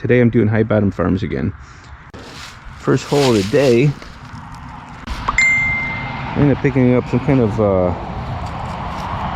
Today I'm doing high bottom farms again. First hole of the day. I ended up picking up some kind of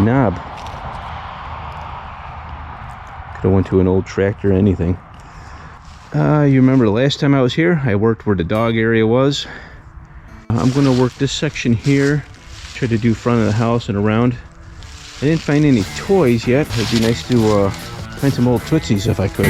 knob. Could have went to an old tractor or anything. You remember the last time I was here, I worked where the dog area was. I'm going to work this section here. Try to do front of the house and around. I didn't find any toys yet. It'd be nice to find some old Tootsies if I could.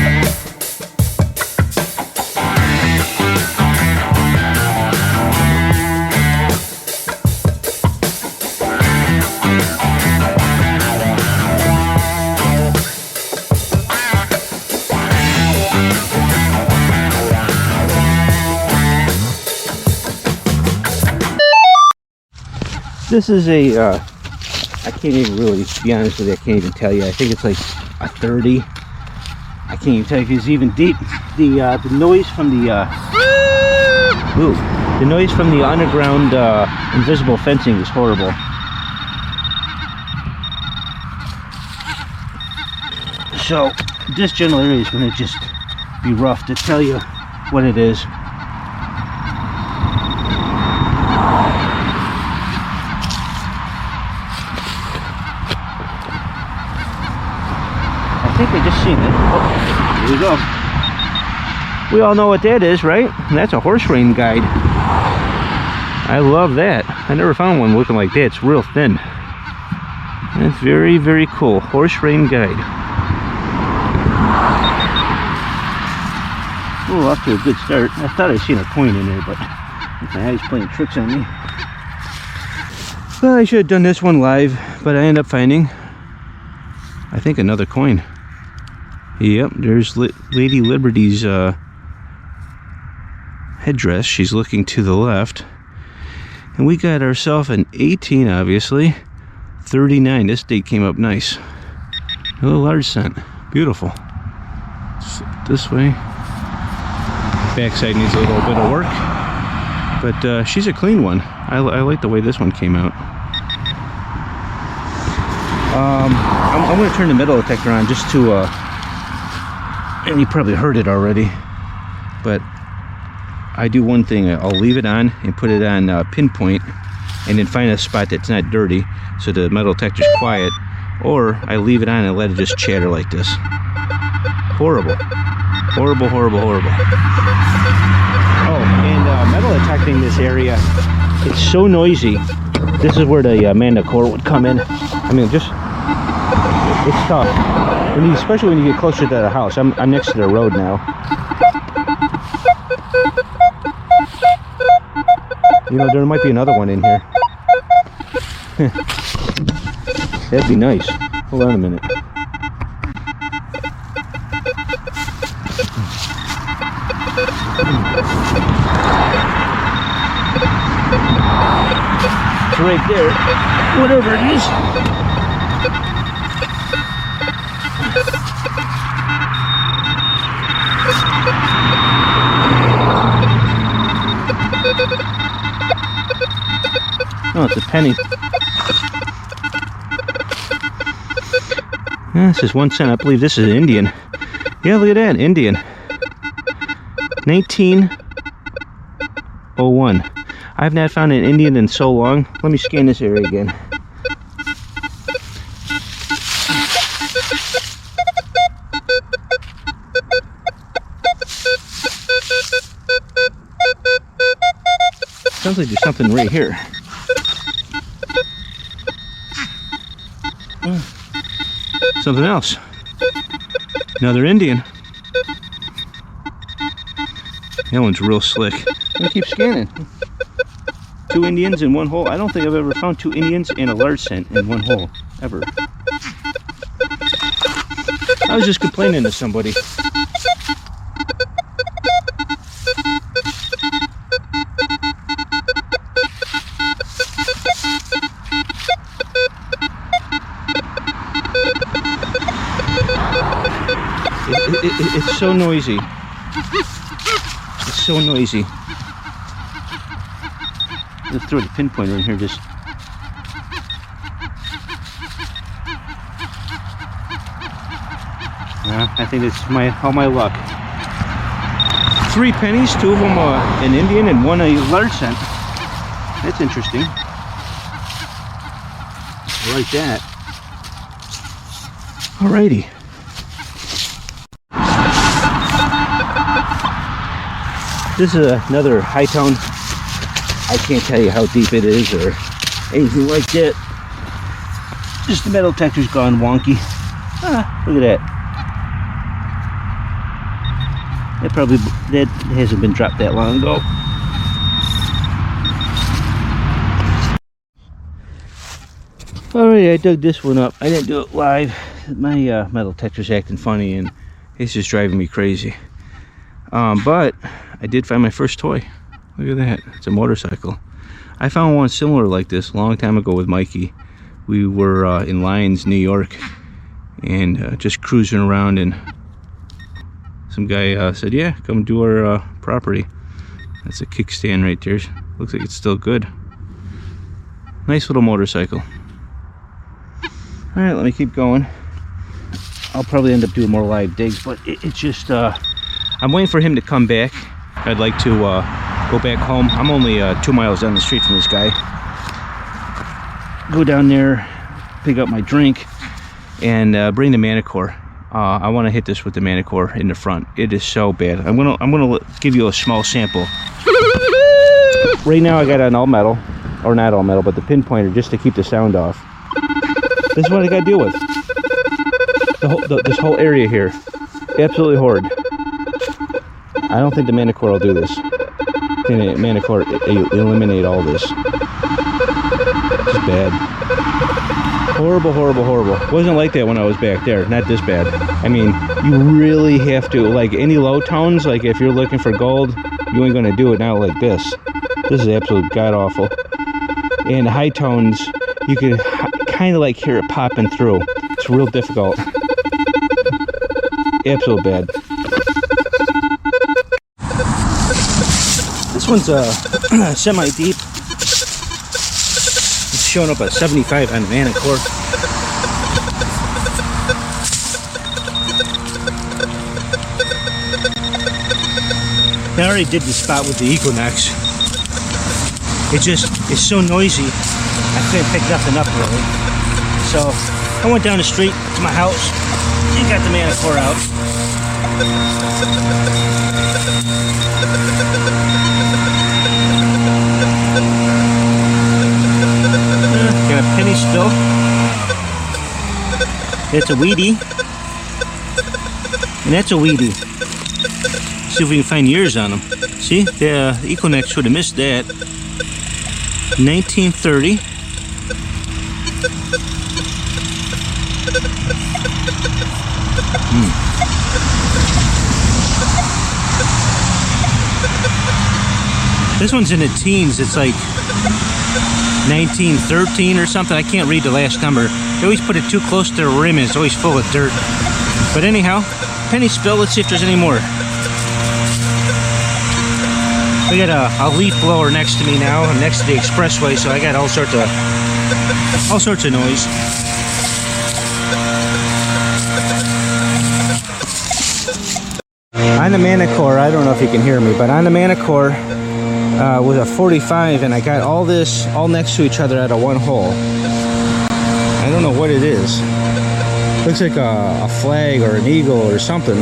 This is a, I can't even really, to be honest with you, I can't even tell you. I think it's like a 30. I can't even tell you if it's even deep. The noise from the underground invisible fencing is horrible. So this general area is going to just be rough to tell you what it is. I think I just seen it. Oh, here we go. We all know what that is, right? That's a horse rein guide. I love that. I never found one looking like that. It's real thin. That's very, very cool. Horse rein guide. Oh, off to a good start. I thought I seen a coin in there, but my eyes playing tricks on me. Well, I should have done this one live, but I ended up finding, I think, another coin. Yep, there's Lady Liberty's headdress. She's looking to the left. And we got ourselves an 18, obviously. 39. This date came up nice. A little large cent. Beautiful. This way. Backside needs a little bit of work. But she's a clean one. I like the way this one came out. I'm going to turn the metal detector on just to... and you probably heard it already, but I do one thing. I'll leave it on and put it on pinpoint, and then find a spot that's not dirty so the metal detector's quiet, or I leave it on and let it just chatter like this. Horrible. Horrible, horrible, horrible. Oh, and metal detecting this area, it's so noisy. This is where the Manticore would come in. I mean, just, it's tough. Especially when you get closer to the house. I'm next to the road now. You know, there might be another one in here. That'd be nice. Hold on a minute. It's right there. Whatever it is. Oh, it's a penny. Yeah, this is 1 cent. I believe this is an Indian. Yeah, look at that. Indian. 1901. I've not found an Indian in so long. Let me scan this area again. Sounds like there's something right here. Something else. Another Indian. That one's real slick. I'm gonna keep scanning. 2 Indians in one hole. I don't think I've ever found 2 Indians and a large cent in one hole. Ever. I was just complaining to somebody. It's so noisy. It's so noisy. Let's throw the pinpointer in here just. I think it's all my luck. 3 pennies, 2 of them an Indian and 1 a large cent. That's interesting. I like that. Alrighty. This is another high tone. I can't tell you how deep it is or anything like that. Just the metal detector's gone wonky. Ah, look at that. That hasn't been dropped that long ago. Alright, I dug this one up. I didn't do it live. My metal detector's acting funny and it's just driving me crazy. But I did find my first toy. Look at that. It's a motorcycle. I found one similar like this a long time ago with Mikey. We were in Lyons, New York, and just cruising around, and some guy said, yeah, come do our property. That's a kickstand right there. Looks like it's still good. Nice little motorcycle. Alright, let me keep going. I'll probably end up doing more live digs, but it's just I'm waiting for him to come back. I'd like to go back home. I'm only 2 miles down the street from this guy. Go down there, pick up my drink, and bring the Manticore. I want to hit this with the Manticore in the front. It is so bad. I'm gonna give you a small sample. Right now I got an all metal, or not all metal, but the pinpointer just to keep the sound off. This is what I got to deal with. This whole area here, absolutely horrid. I don't think the Manticore will do this. The Manticore eliminate all this. It's bad. Horrible, horrible, horrible. Wasn't like that when I was back there. Not this bad. I mean, you really have to, like any low tones, like if you're looking for gold, you ain't gonna do it now like this. This is absolute god awful. And high tones, you can kind of like hear it popping through. It's real difficult. Absolute bad. This one's semi-deep. It's showing up at 75 on the Manticore. I already did the spot with the Equinox. It's so noisy, I couldn't pick nothing up really. So I went down the street to my house and got the Manticore out. Got a penny spill. That's a weedy. And that's a weedy. See if we can find years on them. See, the Equinox would have missed that. 1930. This one's in the teens. It's like 1913 or something. I can't read the last number. They always put it too close to the rim and it's always full of dirt. But anyhow, penny spill. Let's see if there's any more. We got a leaf blower next to me now. I'm next to the expressway, so I got all sorts of noise. On the Manticore, I don't know if you can hear me, but on the Manticore with a 45, and I got all this all next to each other out of one hole. I don't know what it is. Looks like a flag or an eagle or something.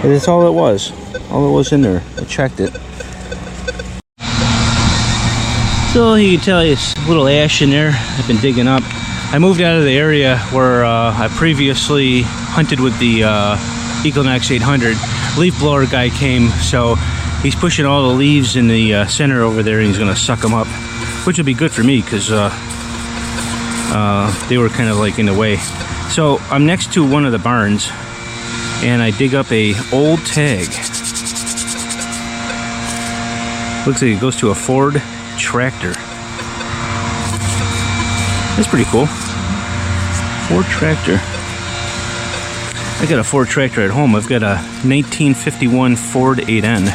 But it's all it was. All it was in there. I checked it. So you can tell it's a little ash in there. I've been digging up. I moved out of the area where I previously hunted with the Equinox 800. Leaf blower guy came, so he's pushing all the leaves in the center over there and he's gonna suck them up, which will be good for me because they were kind of like in the way. So I'm next to one of the barns and I dig up a old tag. Looks like it goes to a Ford tractor. That's pretty cool. Ford tractor. I got a Ford tractor at home. I've got a 1951 Ford 8N.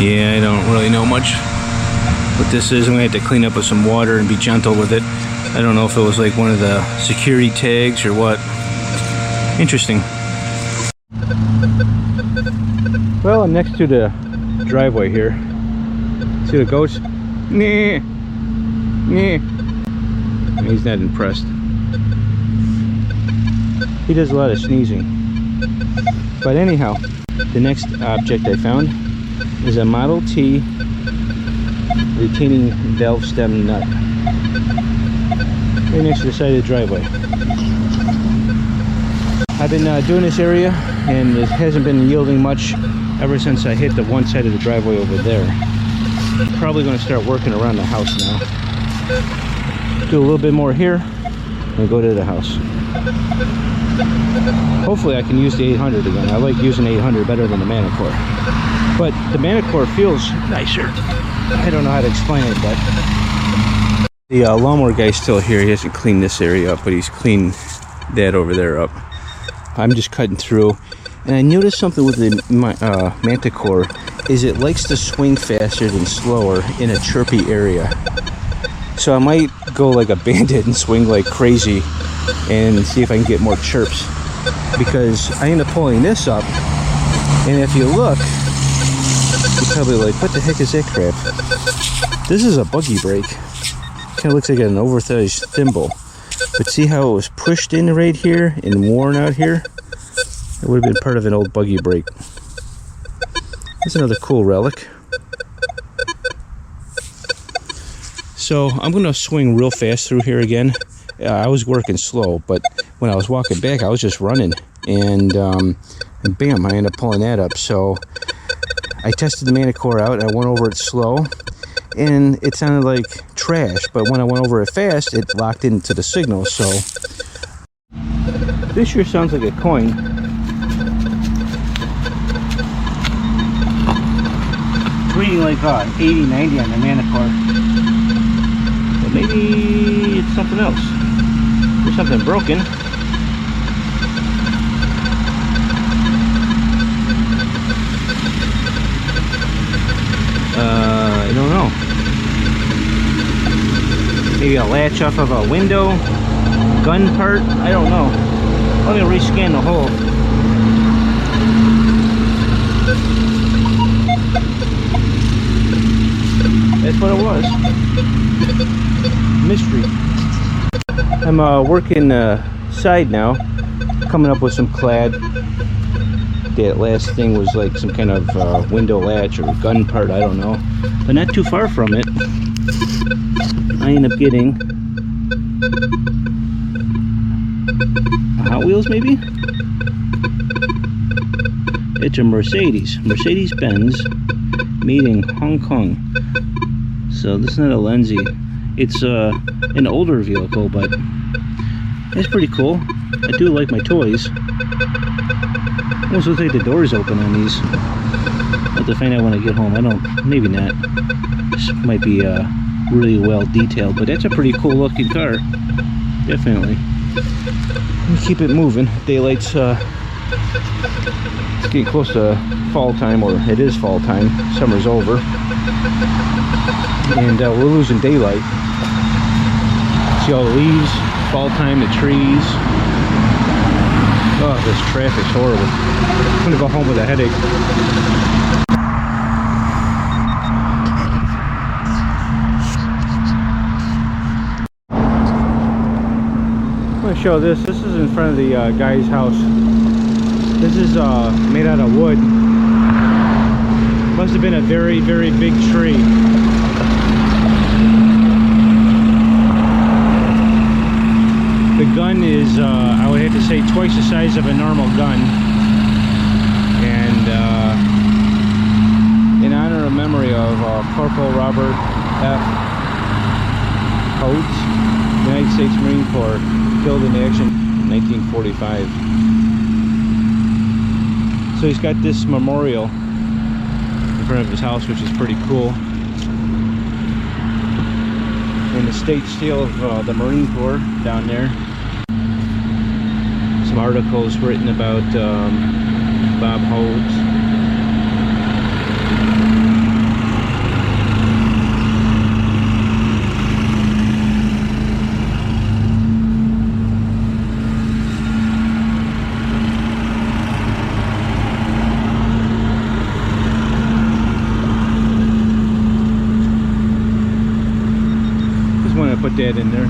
Yeah, I don't really know much what this is. I'm gonna have to clean up with some water and be gentle with it. I don't know if it was like one of the security tags or what. Interesting. Well, I'm next to the driveway here. See the goats? Nah. Nah. He's not impressed. He does a lot of sneezing. But anyhow, the next object I found is a Model T retaining valve stem nut. Right next to the side of the driveway. I've been doing this area and it hasn't been yielding much ever since I hit the one side of the driveway over there. Probably going to start working around the house now. Do a little bit more here and go to the house. Hopefully I can use the 800 again. I like using 800 better than the Manticore. But the Manticore feels nicer. I don't know how to explain it, but the lawnmower guy's still here. He hasn't cleaned this area up, but he's cleaned that over there up. I'm just cutting through, and I noticed something with the Manticore is it likes to swing faster than slower in a chirpy area. So I might go like a bandit and swing like crazy and see if I can get more chirps, because I end up pulling this up, and if you look, you're probably like, what the heck is that crap? This is a buggy brake. Kind of looks like an oversized thimble. But see how it was pushed in right here and worn out here? It would have been part of an old buggy brake. That's another cool relic. So I'm going to swing real fast through here again. I was working slow, but when I was walking back, I was just running. And bam, I ended up pulling that up. So I tested the Manticore out, and I went over it slow. And it sounded like trash, but when I went over it fast, it locked into the signal. So this sure sounds like a coin. It's reading like 80, 90 on the Manticore, but maybe it's something else. There's something broken. I don't know. Maybe a latch off of a window, gun part, I don't know. Let me rescan the hole. That's what it was. Mystery. I'm working side now, coming up with some clad. That last thing was like some kind of window latch or gun part, I don't know. But not too far from it, I end up getting a Hot Wheels, maybe? It's a Mercedes-Benz, made in Hong Kong. So this is not a Lenzy. It's an older vehicle, but it's pretty cool. I do like my toys. Almost looks like the door's open on these. I'll have to find out when I get home. I don't, maybe not. This might be really well detailed, but that's a pretty cool looking car. Definitely. Keep it moving. Daylight's it's getting close to fall time, or it is fall time. Summer's over. And we're losing daylight. See all the leaves, fall time, the trees. Oh, this traffic's horrible. I'm gonna go home with a headache. I'm gonna show this. This is in front of the guy's house. This is made out of wood. Must have been a very, very big tree. The gun is, I would have to say, twice the size of a normal gun. And in honor of memory of Corporal Robert F. Coates, United States Marine Corps, killed in action in 1945. So he's got this memorial in front of his house, which is pretty cool. And the state seal of the Marine Corps down there. Some articles written about Bob Hodes. put that in there.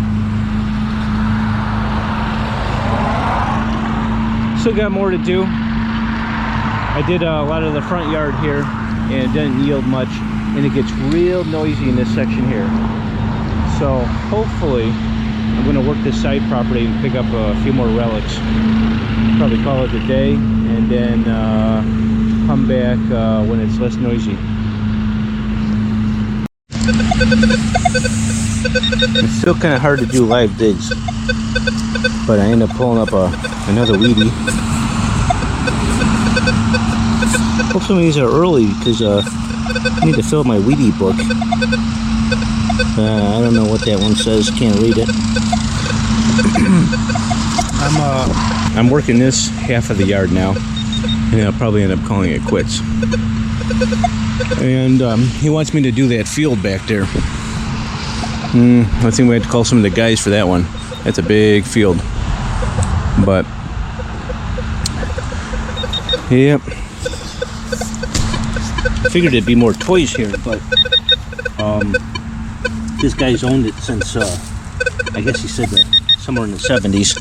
Still got more to do. I did a lot of the front yard here and it didn't yield much, and it gets real noisy in this section here. So hopefully I'm going to work this side property and pick up a few more relics. Probably call it a day and then come back when it's less noisy. It's still kind of hard to do live digs, but I end up pulling up another weedy. Hope some of these are early because I need to fill my weedy book. I don't know what that one says, can't read it. I'm working this half of the yard now, and I'll probably end up calling it quits. And he wants me to do that field back there. I think we have to call some of the guys for that one. That's a big field. But yep. I figured it'd be more toys here, but this guy's owned it since I guess he said that somewhere in the 70s.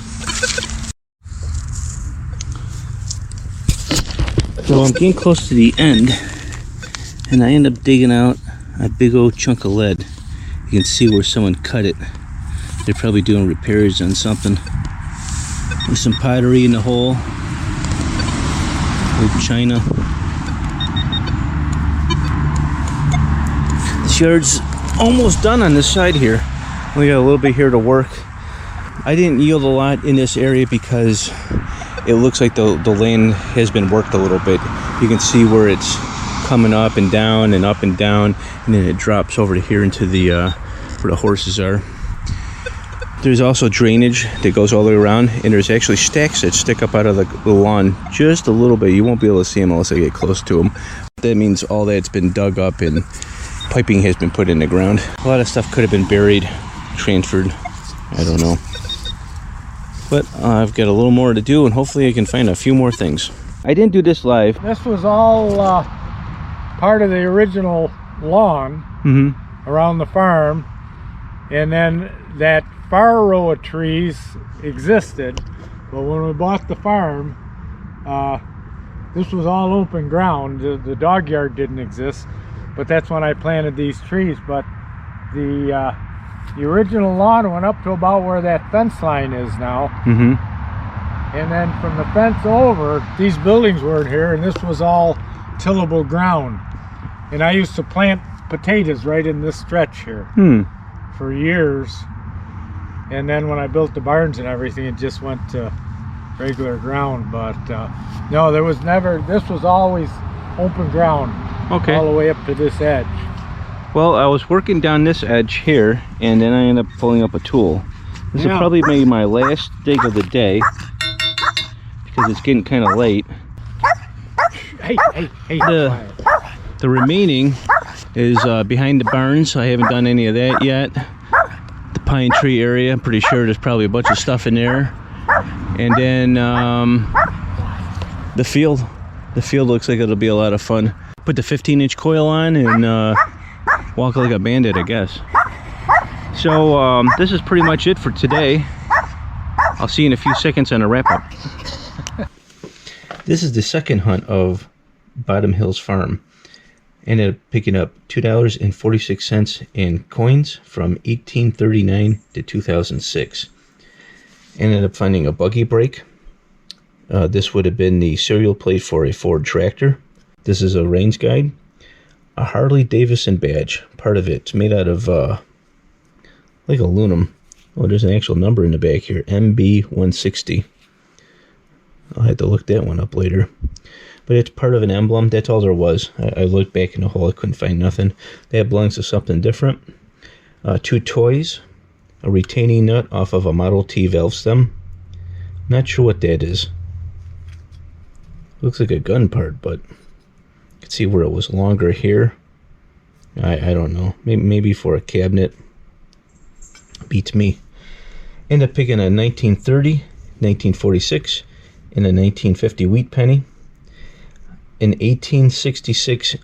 So I'm getting close to the end, and I end up digging out a big old chunk of lead. You can see where someone cut it. They're probably doing repairs on something. There's some pottery in the hole. Old china. This yard's almost done on this side here. Only got a little bit here to work. I didn't yield a lot in this area because it looks like the land has been worked a little bit. You can see where it's coming up and down and up and down, and then it drops over to here into the where the horses are. There's also drainage that goes all the way around, and there's actually stacks that stick up out of the lawn just a little bit. You won't be able to see them unless I get close to them. That means all that's been dug up and piping has been put in the ground. A lot of stuff could have been buried, transferred, I don't know. But I've got a little more to do, and hopefully I can find a few more things. I didn't do this live. This was all part of the original lawn around the farm, and then that far row of trees existed, but when we bought the farm, this was all open ground. The dog yard didn't exist, but that's when I planted these trees. But the original lawn went up to about where that fence line is now. And then from the fence over, these buildings weren't here, and this was all tillable ground. And I used to plant potatoes right in this stretch here for years. And then when I built the barns and everything, it just went to regular ground. But no, there was never, this was always open ground. Okay. All the way up to this edge. Well, I was working down this edge here, and then I ended up pulling up a tool. This will probably be my last dig of the day, because it's getting kind of late. Hey. The remaining is behind the barns. I haven't done any of that yet. The pine tree area, I'm pretty sure there's probably a bunch of stuff in there. And then the field. The field looks like it'll be a lot of fun. Put the 15-inch coil on and walk like a bandit, I guess. So this is pretty much it for today. I'll see you in a few seconds on a wrap-up. This is the second hunt of Bottom Hills Farm. Ended up picking up $2.46 in coins from 1839 to 2006. Ended up finding a buggy brake. This would have been the serial plate for a Ford tractor. This is a range guide. A Harley Davidson badge, part of it's made out of like aluminum. Oh, there's an actual number in the back here, MB160. I'll have to look that one up later. But it's part of an emblem. That's all there was. I looked back in the hole. I couldn't find nothing. That belongs to something different. 2 toys. A retaining nut off of a Model T valve stem. Not sure what that is. Looks like a gun part, but you can see where it was longer here. I don't know. Maybe for a cabinet. Beats me. End up picking a 1930, 1946, and a 1950 wheat penny. An 1866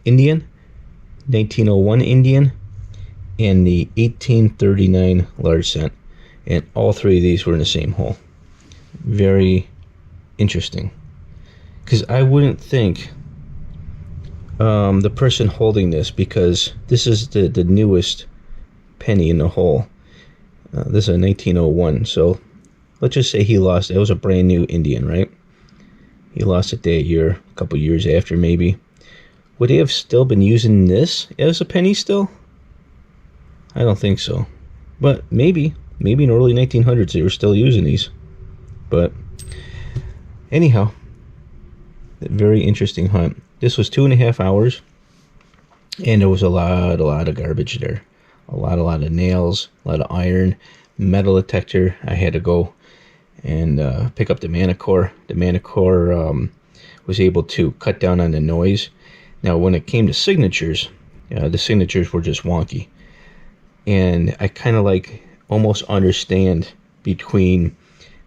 Indian, 1901 Indian, and the 1839 large cent, and all three of these were in the same hole. Very interesting, because I wouldn't think the person holding this, because this is the newest penny in the hole. This is a 1901, so let's just say he lost. It was a brand new Indian, right? He lost it that year, a couple years after maybe. Would they have still been using this as a penny still? I don't think so. But maybe in the early 1900s they were still using these. But anyhow, very interesting hunt. This was 2.5 hours, and there was a lot of garbage there. A lot of nails, a lot of iron, metal detector. I had to go and pick up the Manticore. The Manticore was able to cut down on the noise. Now, when it came to signatures, the signatures were just wonky. And I kind of like almost understand between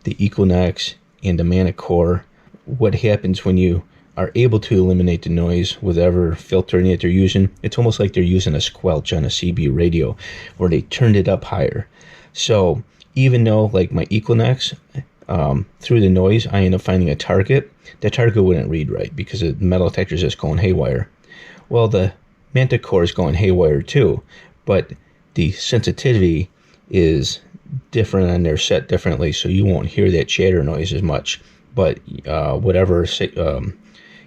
the Equinox and the Manticore what happens when you are able to eliminate the noise with whatever filtering that they're using. It's almost like they're using a squelch on a CB radio where they turned it up higher. So even though like my Equinox, through the noise, I end up finding a target, the target wouldn't read right because the metal detector is just going haywire. Well, the Manticore is going haywire too, but the sensitivity is different and they're set differently, so you won't hear that chatter noise as much. But whatever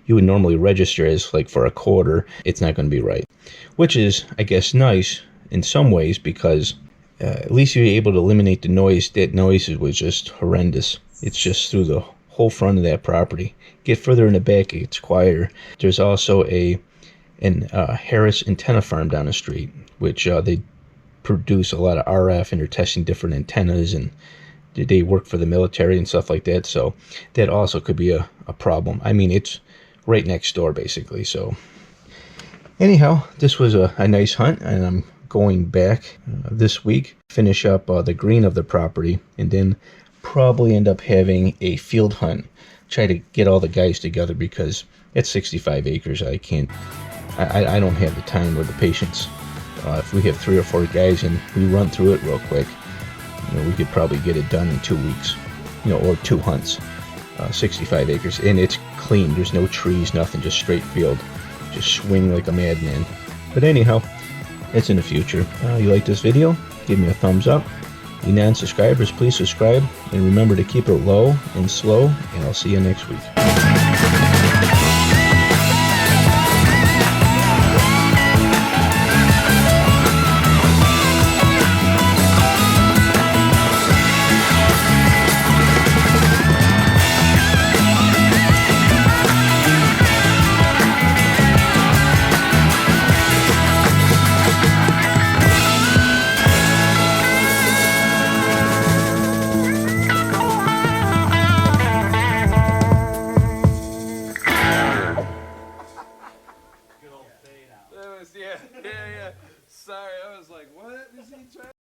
you would normally register as like for a quarter, it's not going to be right. Which is, I guess, nice in some ways, because at least you're able to eliminate the noise. That noise was just horrendous. It's just through the whole front of that property. Get further in the back, it's quieter. There's also a Harris antenna farm down the street, which they produce a lot of RF, and they're testing different antennas, and they work for the military and stuff like that. So that also could be a problem. I mean, it's right next door basically. So anyhow, this was a nice hunt, and I'm going back this week, finish up the green of the property, and then probably end up having a field hunt. Try to get all the guys together, because it's 65 acres. I don't have the time or the patience. If we have 3 or 4 guys and we run through it real quick, we could probably get it done in 2 weeks, or 2 hunts. 65 acres, and it's clean. There's no trees, nothing, just straight field. Just swing like a madman. But anyhow, it's in the future. You like this video? Give me a thumbs up. You non-subscribers, please subscribe, and remember to keep it low and slow, and I'll see you next week.